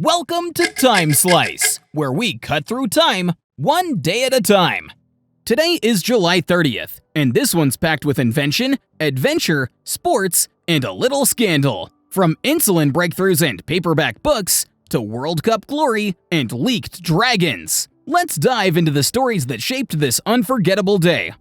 Welcome to Time Slice, where we cut through time one day at a time. Today is July 30th, and this one's packed with invention, adventure, sports, and a little scandal. From insulin breakthroughs and paperback books, to World Cup glory and leaked dragons. Let's dive into the stories that shaped this unforgettable day.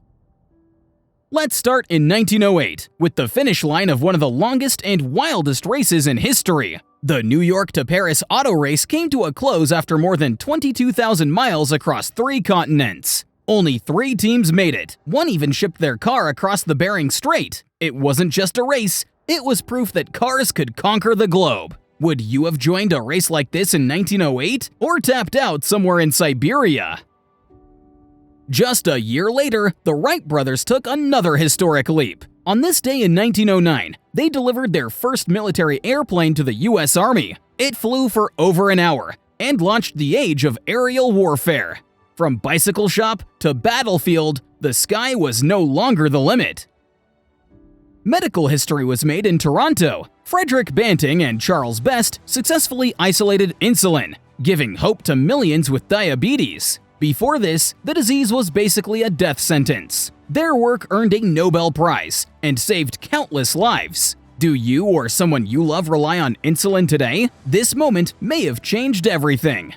Let's start in 1908, with the finish line of one of the longest and wildest races in history. The New York to Paris auto race came to a close after more than 22,000 miles across 3 continents. Only 3 teams made it. One even shipped their car across the Bering Strait. It wasn't just a race, it was proof that cars could conquer the globe. Would you have joined a race like this in 1908, or tapped out somewhere in Siberia? Just a year later, the Wright brothers took another historic leap. On this day in 1909, they delivered their first military airplane to the U.S. Army. It flew for over an hour and launched the age of aerial warfare. From bicycle shop to battlefield, the sky was no longer the limit. Medical history was made in Toronto. Frederick Banting and Charles Best successfully isolated insulin, giving hope to millions with diabetes. Before this, the disease was basically a death sentence. Their work earned a Nobel Prize and saved countless lives. Do you or someone you love rely on insulin today? This moment may have changed everything.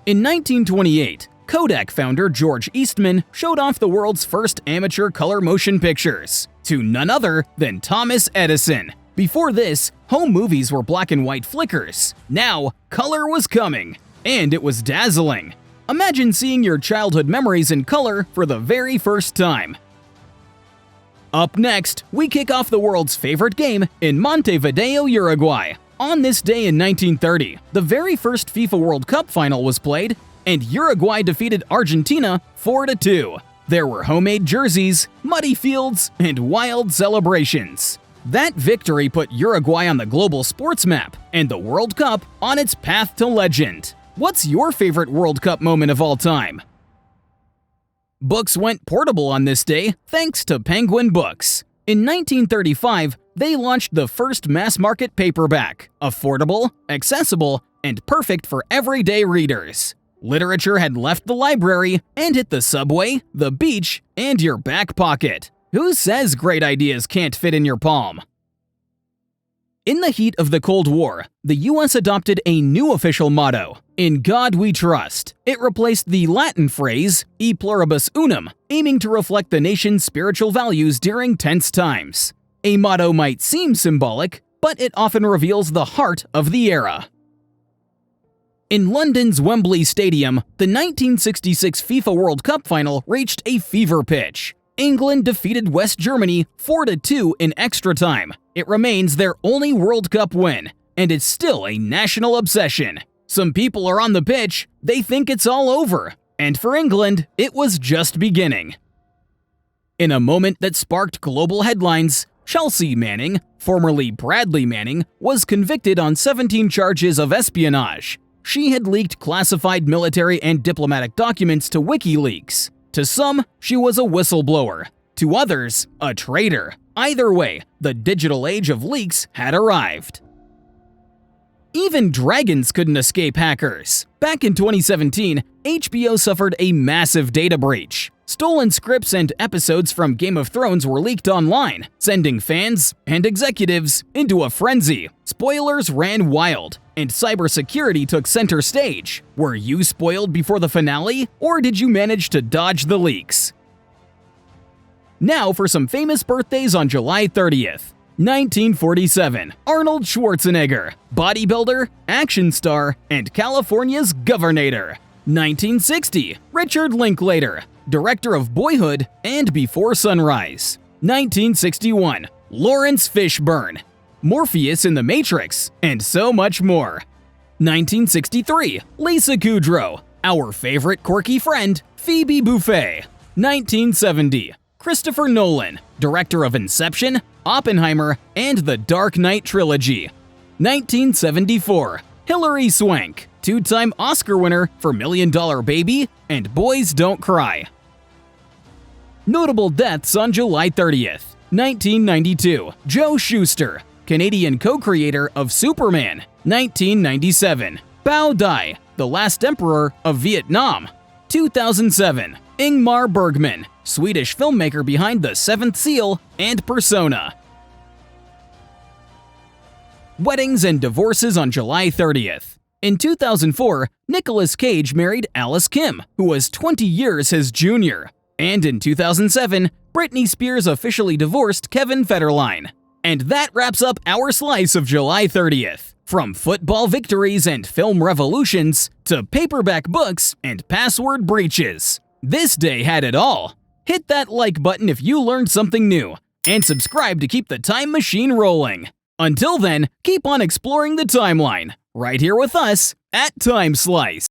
In 1928, Kodak founder George Eastman showed off the world's first amateur color motion pictures to none other than Thomas Edison. Before this, home movies were black and white flickers. Now, color was coming, and it was dazzling. Imagine seeing your childhood memories in color for the very first time. Up next, we kick off the world's favorite game in Montevideo, Uruguay. On this day in 1930, the very first FIFA World Cup Final was played, and Uruguay defeated Argentina 4-2. There were homemade jerseys, muddy fields, and wild celebrations. That victory put Uruguay on the global sports map, and the World Cup on its path to legend. What's your favorite World Cup moment of all time? Books went portable on this day thanks to Penguin Books. In 1935, they launched the first mass-market paperback, affordable, accessible, and perfect for everyday readers. Literature had left the library and hit the subway, the beach, and your back pocket. Who says great ideas can't fit in your palm? In the heat of the Cold War, the US adopted a new official motto, "In God We Trust." It replaced the Latin phrase, "E pluribus unum," aiming to reflect the nation's spiritual values during tense times. A motto might seem symbolic, but it often reveals the heart of the era. In London's Wembley Stadium, the 1966 FIFA World Cup Final reached a fever pitch. England defeated West Germany 4-2 in extra time. It remains their only World Cup win, and it's still a national obsession. Some people are on the pitch, they think it's all over. And for England, it was just beginning. In a moment that sparked global headlines, Chelsea Manning, formerly Bradley Manning, was convicted on 17 charges of espionage. She had leaked classified military and diplomatic documents to WikiLeaks. To some, she was a whistleblower. To others, a traitor. Either way, the digital age of leaks had arrived. Even dragons couldn't escape hackers. Back in 2017, HBO suffered a massive data breach. Stolen scripts and episodes from Game of Thrones were leaked online, sending fans and executives into a frenzy. Spoilers ran wild, and cybersecurity took center stage. Were you spoiled before the finale, or did you manage to dodge the leaks? Now for some famous birthdays on July 30th. 1947, Arnold Schwarzenegger, bodybuilder, action star, and California's governor. 1960, Richard Linklater, director of Boyhood and Before Sunrise. 1961, Lawrence Fishburne, Morpheus in The Matrix, and so much more. 1963, Lisa Kudrow, our favorite quirky friend, Phoebe Buffay. 1970, Christopher Nolan, director of Inception, Oppenheimer, and the Dark Knight trilogy. 1974, Hilary Swank, 2-time Oscar winner for $1 Million Baby and Boys Don't Cry. Notable deaths on July 30th. 1992, Joe Shuster, Canadian co-creator of Superman, 1997. Bao Dai, the last emperor of Vietnam, 2007. Ingmar Bergman, Swedish filmmaker behind The Seventh Seal and Persona. Weddings and divorces on July 30th. In 2004, Nicolas Cage married Alice Kim, who was 20 years his junior. And in 2007, Britney Spears officially divorced Kevin Federline. And that wraps up our slice of July 30th. From football victories and film revolutions to paperback books and password breaches. This day had it all. Hit that like button if you learned something new, and subscribe to keep the time machine rolling. Until then, keep on exploring the timeline, right here with us at Time Slice.